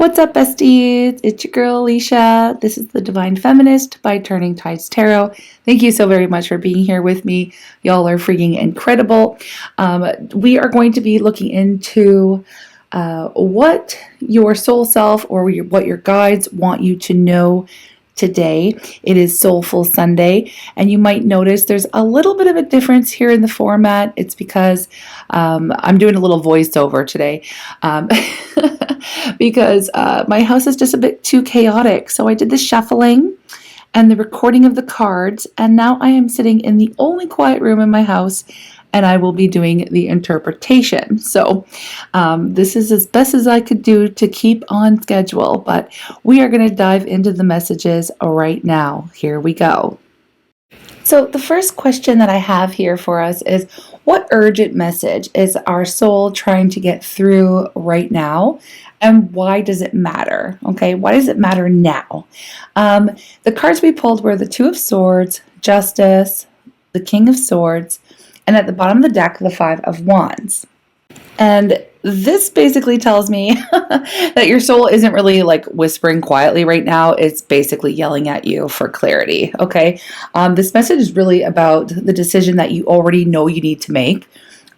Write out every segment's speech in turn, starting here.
What's up, besties? It's your girl, Alicia. This is the Divine Feminist by Turning Tides Tarot. Thank you so very much for being here with me. Y'all are freaking incredible. We are going to be looking into what your soul self or what your guides want you to know today. It is SoulFULL Sunday, and you might notice there's a little bit of a difference here in the format. It's because I'm doing a little voiceover today because my house is just a bit too chaotic. So I did the shuffling and the recording of the cards, and now I am sitting in the only quiet room in my house, and I will be doing the interpretation. So this is as best as I could do to keep on schedule, but we are going to dive into the messages right now. Here we go. So the first question that I have here for us is, what urgent message is our soul trying to get through right now? And why does it matter? Okay, why does it matter now? The cards we pulled were the Two of Swords, Justice, the King of Swords, and at the bottom of the deck, the Five of Wands. And this basically tells me that your soul isn't really like whispering quietly right now. It's basically yelling at you for clarity, okay? This message is really about the decision that you already know you need to make.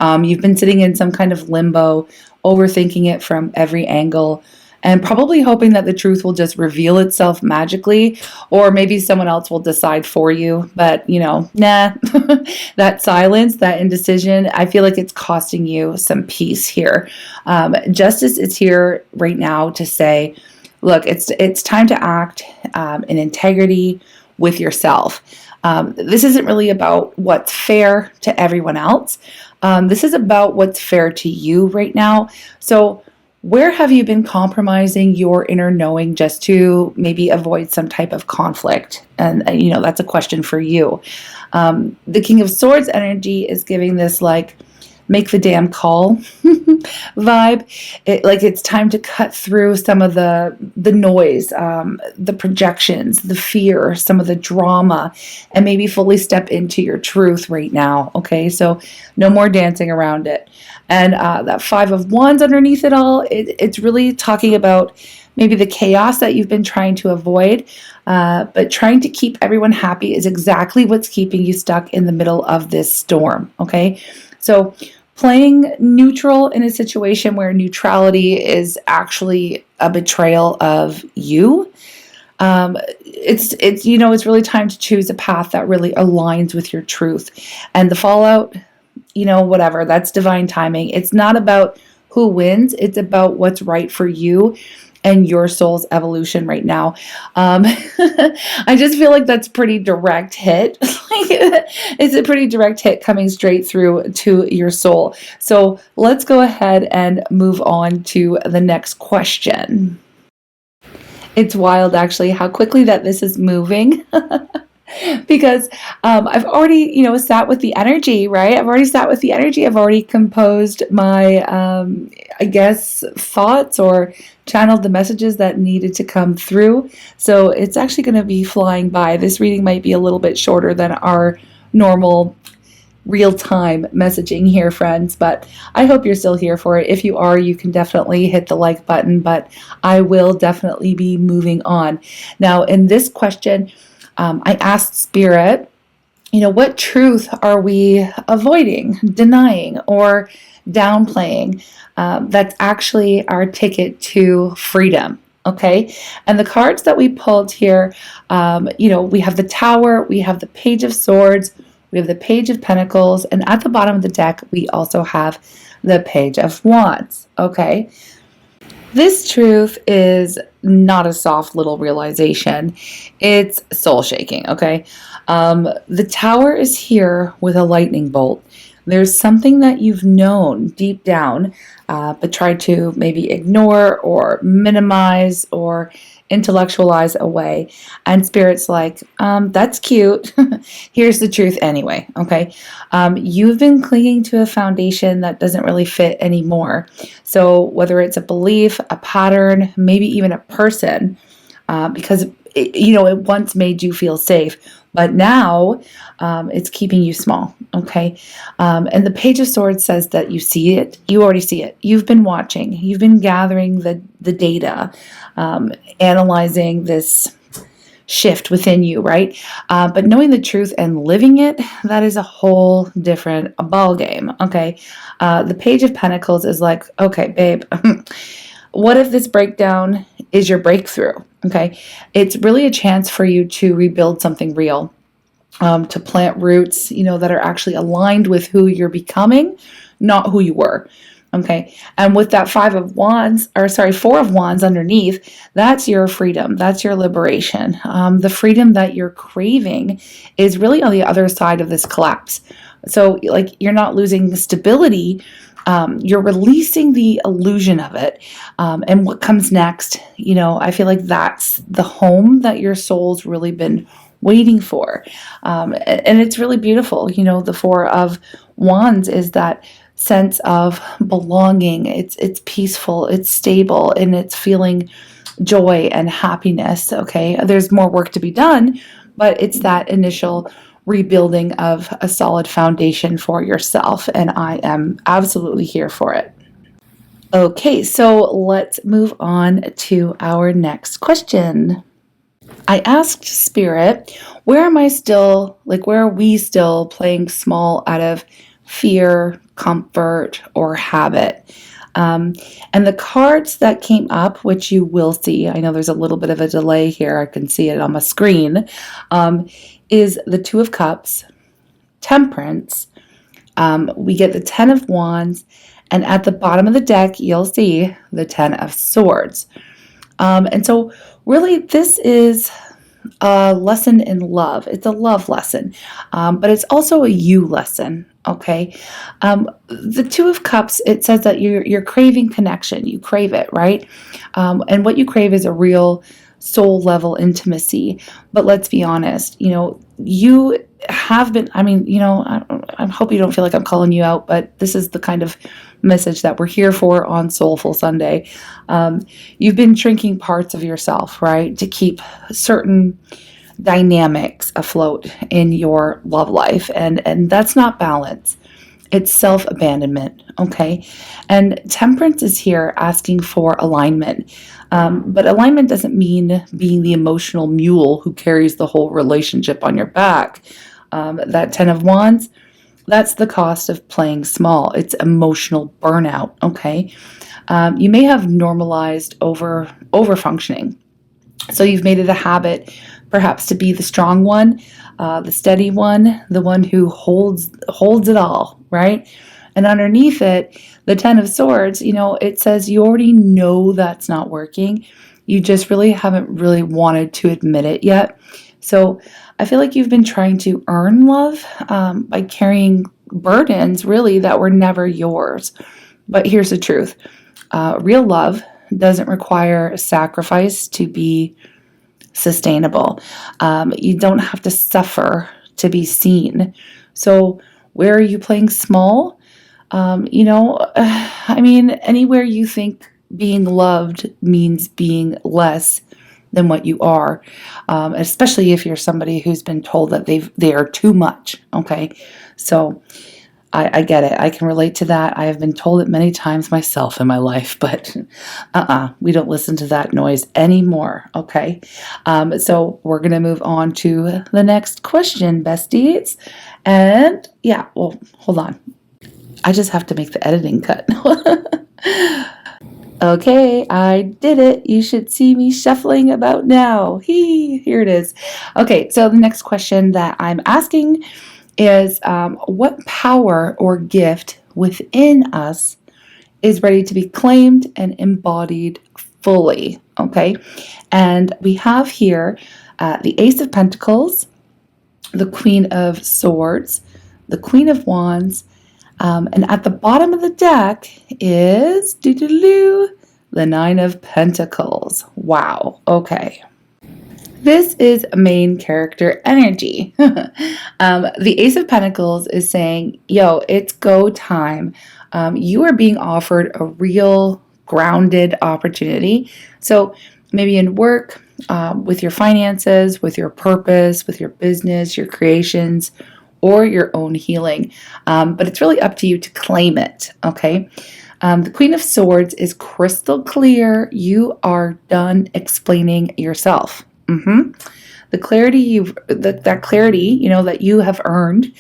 You've been sitting in some kind of limbo, overthinking it from every angle, and probably hoping that the truth will just reveal itself magically, or maybe someone else will decide for you. But, nah, that silence, that indecision, I feel like it's costing you some peace here. Justice is here right now to say, look, it's time to act in integrity with yourself. This isn't really about what's fair to everyone else. This is about what's fair to you right now. So where have you been compromising your inner knowing just to maybe avoid some type of conflict? And that's a question for you. The King of Swords energy is giving this like, make the damn call vibe. It's time to cut through some of the noise, the projections, the fear, some of the drama, and maybe fully step into your truth right now. Okay, so no more dancing around it. And that Five of Wands underneath it all, it's really talking about maybe the chaos that you've been trying to avoid, but trying to keep everyone happy is exactly what's keeping you stuck in the middle of this storm, okay? So playing neutral in a situation where neutrality is actually a betrayal of you, it's really time to choose a path that really aligns with your truth. And the fallout, whatever, that's divine timing. It's not about who wins, it's about what's right for you and your soul's evolution right now. I just feel like that's pretty direct hit. It's a pretty direct hit coming straight through to your soul. So let's go ahead and move on to the next question. It's wild, actually, how quickly that this is moving. Because I've already, sat with the energy, right? I've already sat with the energy. I've already composed my, thoughts or channeled the messages that needed to come through. So it's actually going to be flying by. This reading might be a little bit shorter than our normal real-time messaging here, friends, but I hope you're still here for it. If you are, you can definitely hit the like button, but I will definitely be moving on. Now, in this question, I asked Spirit, what truth are we avoiding, denying, or downplaying? That's actually our ticket to freedom. Okay. And the cards that we pulled here, we have the Tower, we have the Page of Swords, we have the Page of Pentacles, and at the bottom of the deck, we also have the Page of Wands. Okay. This truth is not a soft little realization. It's soul shaking, okay? The Tower is here with a lightning bolt. There's something that you've known deep down, but tried to maybe ignore or minimize or intellectualize away. And Spirit's like, that's cute. Here's the truth anyway, okay? You've been clinging to a foundation that doesn't really fit anymore. So whether it's a belief, a pattern, maybe even a person, because it once made you feel safe, but now it's keeping you small. Okay. And the Page of Swords says that you see it. You already see it. You've been watching. You've been gathering the data, analyzing this shift within you, right? But knowing the truth and living it, that is a whole different ball game. Okay. The Page of Pentacles is like, okay, babe, what if this breakdown is your breakthrough? Okay. It's really a chance for you to rebuild something real, to plant roots, that are actually aligned with who you're becoming, not who you were. Okay. And with that Four of Wands underneath, that's your freedom. That's your liberation. The freedom that you're craving is really on the other side of this collapse. So like, you're not losing stability. You're releasing the illusion of it. And what comes next, I feel like that's the home that your soul's really been waiting for. And it's really beautiful. The Four of Wands is that sense of belonging. It's peaceful, it's stable, and it's feeling joy and happiness. Okay. There's more work to be done, but it's that initial rebuilding of a solid foundation for yourself. And I am absolutely here for it. Okay. So let's move on to our next question. I asked Spirit, where are we still playing small out of fear, comfort, or habit? And the cards that came up, which you will see, I know there's a little bit of a delay here, I can see it on my screen, is the Two of Cups, Temperance, we get the Ten of Wands, and at the bottom of the deck, you'll see the Ten of Swords. And so really, this is a lesson in love. It's a love lesson, but it's also a you lesson. Okay. The Two of Cups, it says that you're craving connection. You crave it, right? And what you crave is a real soul level intimacy. But let's be honest, you have been, I hope you don't feel like I'm calling you out, but this is the kind of message that we're here for on SoulFULL Sunday. You've been shrinking parts of yourself, right, to keep certain dynamics afloat in your love life, and that's not balance. It's self-abandonment. Okay. And Temperance is here asking for alignment. But alignment doesn't mean being the emotional mule who carries the whole relationship on your back. That Ten of Wands, that's the cost of playing small. It's emotional burnout. Okay. You may have normalized over functioning. So you've made it a habit perhaps to be the strong one, the steady one, the one who holds it all, right? And underneath it, the Ten of Swords, it says you already know that's not working. You just really haven't really wanted to admit it yet. So I feel like you've been trying to earn love by carrying burdens really that were never yours. But here's the truth. Real love doesn't require sacrifice to be sustainable. You don't have to suffer to be seen. So where are you playing small? Anywhere you think being loved means being less than what you are, especially if you're somebody who's been told that they are too much. Okay. So I get it. I can relate to that. I have been told it many times myself in my life, but we don't listen to that noise anymore. Okay. So we're going to move on to the next question, besties. And yeah, well, hold on. I just have to make the editing cut. Okay, I did it. You should see me shuffling about now. Here it is. Okay, so the next question that I'm asking is what power or gift within us is ready to be claimed and embodied fully? Okay, and we have here the Ace of Pentacles, the Queen of Swords, the Queen of Wands, and at the bottom of the deck is the Nine of Pentacles. Wow. Okay. This is main character energy. The Ace of Pentacles is saying, yo, it's go time. You are being offered a real grounded opportunity. So maybe in work, with your finances, with your purpose, with your business, your creations, or your own healing. But it's really up to you to claim it, okay? The Queen of Swords is crystal clear. You are done explaining yourself. The clarity that clarity, that you have earned,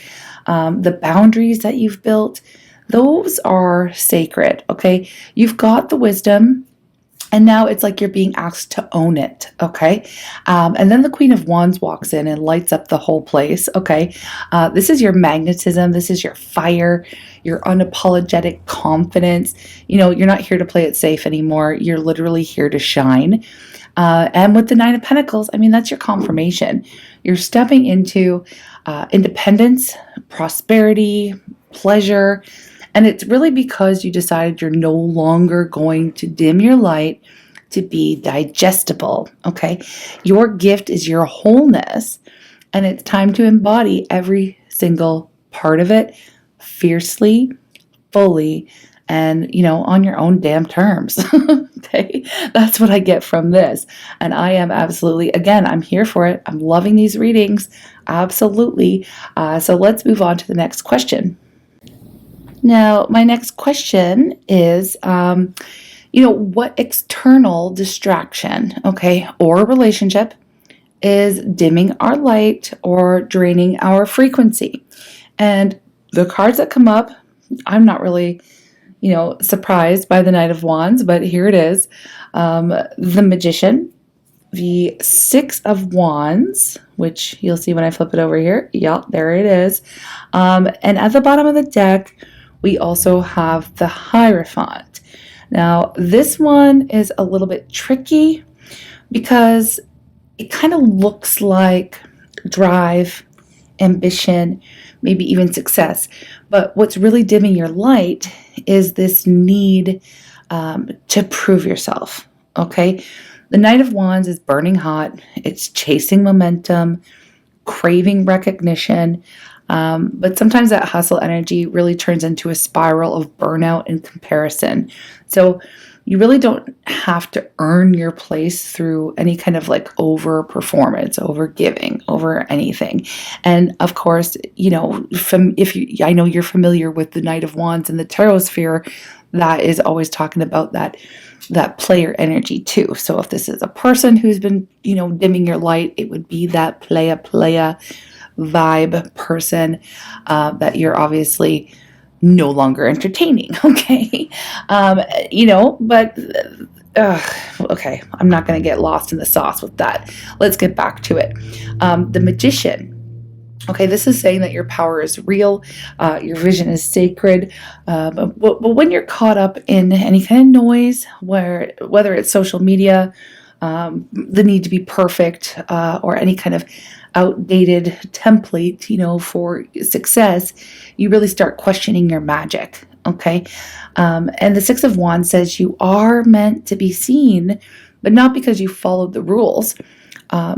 the boundaries that you've built, those are sacred, okay? You've got the wisdom, and now it's like you're being asked to own it, okay? And then the Queen of Wands walks in and lights up the whole place, okay? This is your magnetism. This is your fire, your unapologetic confidence. You're not here to play it safe anymore. You're literally here to shine. And with the Nine of Pentacles, that's your confirmation. You're stepping into independence, prosperity, pleasure. And it's really because you decided you're no longer going to dim your light to be digestible, okay? Your gift is your wholeness, and it's time to embody every single part of it fiercely, fully, and, on your own damn terms, okay? That's what I get from this. And I am absolutely, again, I'm here for it. I'm loving these readings, absolutely. So let's move on to the next question. Now, my next question is, what external distraction, okay, or relationship is dimming our light or draining our frequency? And the cards that come up, I'm not really, surprised by the Knight of Wands, but here it is. The Magician, the Six of Wands, which you'll see when I flip it over here. Yeah, there it is. And at the bottom of the deck, we also have the Hierophant. Now, this one is a little bit tricky because it kind of looks like drive, ambition, maybe even success. But what's really dimming your light is this need to prove yourself, okay? The Knight of Wands is burning hot. It's chasing momentum, craving recognition. But sometimes that hustle energy really turns into a spiral of burnout and comparison. So you really don't have to earn your place through any kind of like over performance, over giving, over anything. And of course, I know you're familiar with the Knight of Wands and the tarot sphere, that is always talking about that player energy too. So if this is a person who's been, dimming your light, it would be that playa vibe person that you're obviously no longer entertaining, okay? But okay, I'm not going to get lost in the sauce with that. Let's get back to it. The Magician. Okay, this is saying that your power is real, your vision is sacred, but when you're caught up in any kind of noise, whether it's social media, the need to be perfect, or any kind of outdated template, for success, you really start questioning your magic, okay? And the Six of Wands says you are meant to be seen, but not because you followed the rules,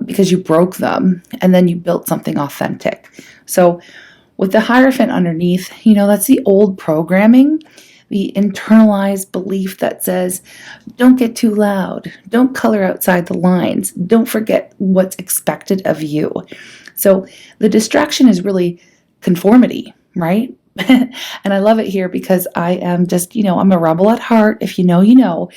because you broke them and then you built something authentic. So with the Hierophant underneath, that's the old programming, the internalized belief that says, don't get too loud, don't color outside the lines, don't forget what's expected of you. So the distraction is really conformity, right? And I love it here because I am just, I'm a rebel at heart. If you know, you know.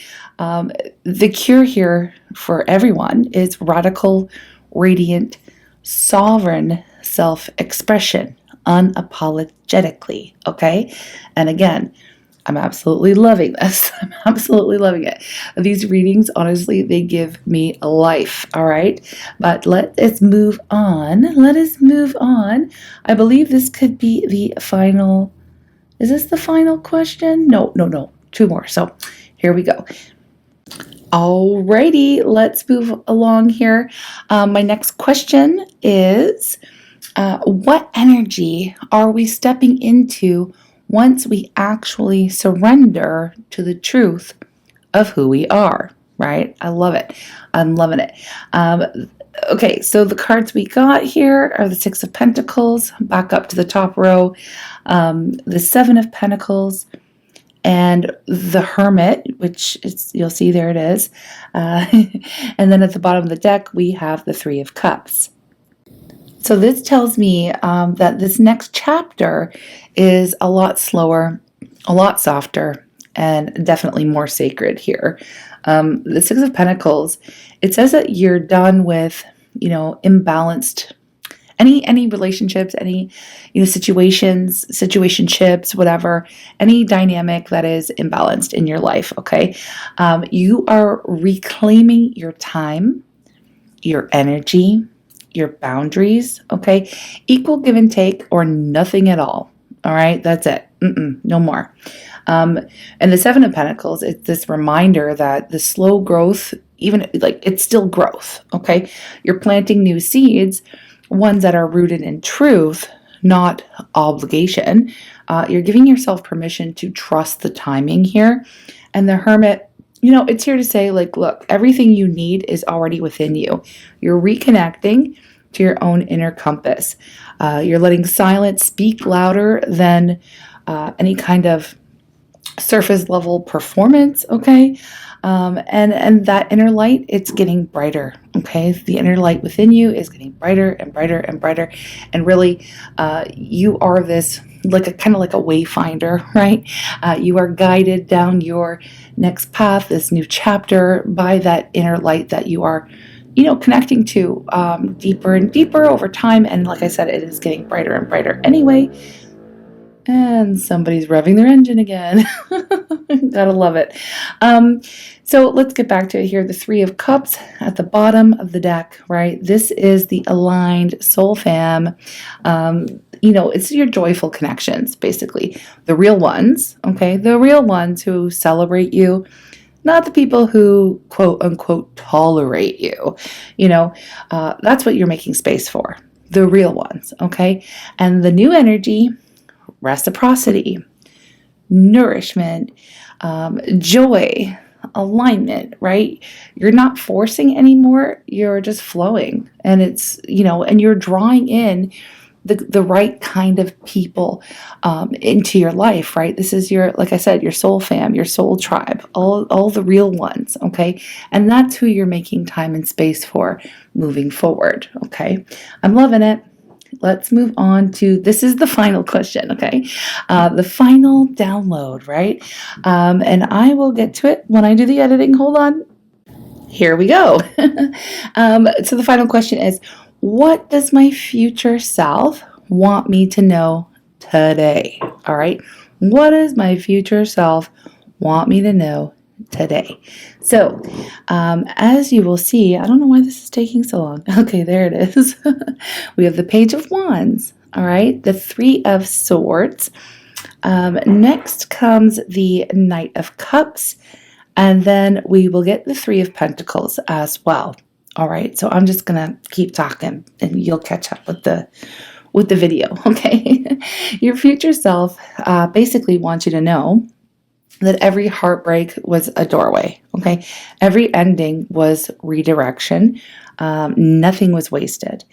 The cure here for everyone is radical, radiant, sovereign self-expression, unapologetically, okay? And again, I'm absolutely loving this. I'm absolutely loving it. These readings, honestly, they give me life, all right? But let us move on. Let us move on. I believe this could be the final. Is this the final question? No. 2 more. So here we go. Alrighty, let's move along here. My next question is, what energy are we stepping into once we actually surrender to the truth of who we are, right? I love it. I'm loving it. Okay, so the cards we got here are the Six of Pentacles, back up to the top row, the Seven of Pentacles, and the Hermit, which is, you'll see there it is. And then at the bottom of the deck, we have the Three of Cups. So this tells me that this next chapter is a lot slower, a lot softer, and definitely more sacred here. The Six of Pentacles, it says that you're done with, imbalanced any relationships, any situationships, whatever, any dynamic that is imbalanced in your life. Okay, you are reclaiming your time, your energy, your boundaries. Okay, equal give and take or nothing at all. All right, that's it. No more. And the Seven of Pentacles, it's this reminder that the slow growth, even like it's still growth. Okay, you're planting new seeds, ones that are rooted in truth, not obligation. You're giving yourself permission to trust the timing here. And the Hermit, it's here to say, like, look, everything you need is already within you. You're reconnecting to your own inner compass. You're letting silence speak louder than any kind of surface level performance. Okay. And that inner light, it's getting brighter. Okay. The inner light within you is getting brighter and brighter and brighter. And really, you are this kind of like a wayfinder, right? You are guided down your next path, this new chapter, by that inner light that you are, connecting to deeper and deeper over time. And like I said, it is getting brighter and brighter anyway. And somebody's revving their engine again. Gotta love it. So let's get back to it here. The Three of Cups at the bottom of the deck, right? This is the aligned soul fam. It's your joyful connections, basically. The real ones, okay? The real ones who celebrate you, not the people who, quote unquote, tolerate you. That's what you're making space for. The real ones, okay? And the new energy, reciprocity, nourishment, joy, alignment, right? You're not forcing anymore. You're just flowing. And it's, and you're drawing in the right kind of people into your life, right? This is your, like I said, your soul fam, your soul tribe, all the real ones, okay? And that's who you're making time and space for moving forward, okay? I'm loving it. Let's move on to, this is the final question, okay? The final download, right? And I will get to it when I do the editing. Hold on. Here we go. So the final question is, what does my future self want me to know today? All right. What does my future self want me to know today? So, as you will see, I don't know why this is taking so long. Okay, there it is. We have the Page of Wands. All right. The Three of Swords. Next comes the Knight of Cups. And then we will get the Three of Pentacles as well. All right, so I'm just gonna keep talking and you'll catch up with the video, okay? Your future self basically wants you to know that every heartbreak was a doorway, okay? Every ending was redirection. Nothing was wasted.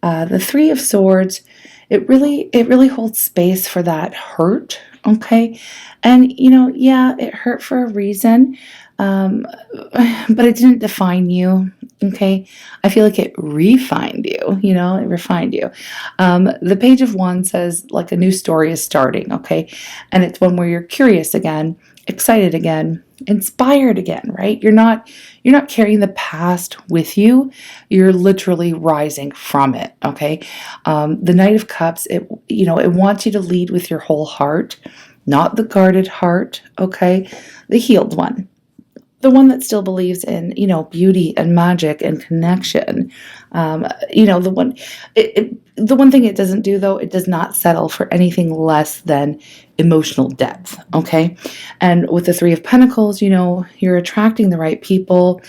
The Three of Swords, it really holds space for that hurt, okay? And, it hurt for a reason, but it didn't define you, okay? I feel like it refined you, it refined you. The Page of Wands says, like, a new story is starting, okay? And it's one where you're curious again, excited again, inspired again, right? You're not carrying the past with you. You're literally rising from it, okay? The Knight of Cups, it wants you to lead with your whole heart, not the guarded heart, okay? The healed one. The one that still believes in, beauty and magic and connection. The one thing it doesn't do, though, it does not settle for anything less than emotional depth, okay? And with the Three of Pentacles, you're attracting the right people,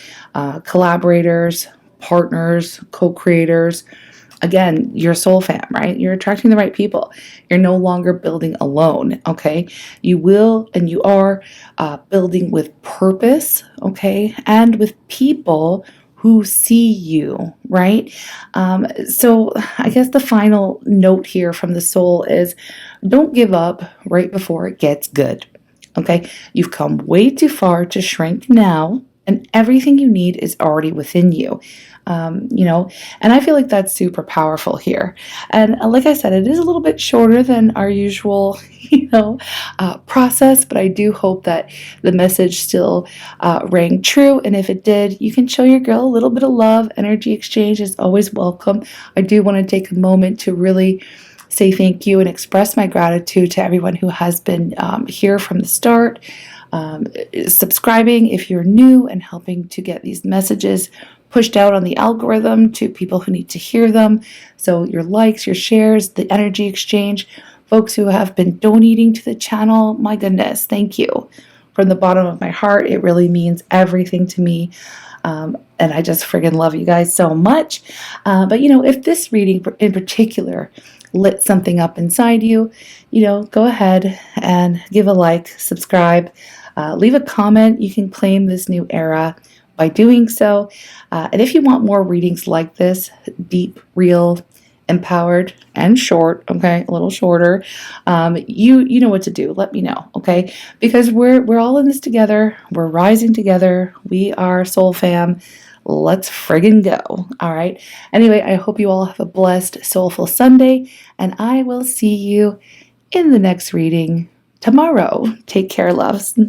collaborators, partners, co-creators. Again, your soul fam, right? You're attracting the right people. You're no longer building alone, okay? You will and you are building with purpose, okay? And with people who see you, right? So I guess the final note here from the soul is, don't give up right before it gets good. Okay, you've come way too far to shrink now, and everything you need is already within you. And I feel like that's super powerful here. And like I said, it is a little bit shorter than our usual, process, but I do hope that the message still rang true. And if it did, you can show your girl a little bit of love. Energy exchange is always welcome. I do want to take a moment to really say thank you and express my gratitude to everyone who has been here from the start, subscribing if you're new, and helping to get these messages pushed out on the algorithm to people who need to hear them. So your likes, your shares, the energy exchange, folks who have been donating to the channel, my goodness, thank you. From the bottom of my heart, it really means everything to me. And I just friggin' love you guys so much. But if this reading in particular lit something up inside you, go ahead and give a like, subscribe, leave a comment. You can claim this new era by doing so. And if you want more readings like this, deep, real, empowered, and short, okay, a little shorter, you know what to do. Let me know, okay? Because we're all in this together. We're rising together. We are Soul Fam. Let's friggin' go. All right. Anyway, I hope you all have a blessed, soulful Sunday, and I will see you in the next reading tomorrow. Take care, loves.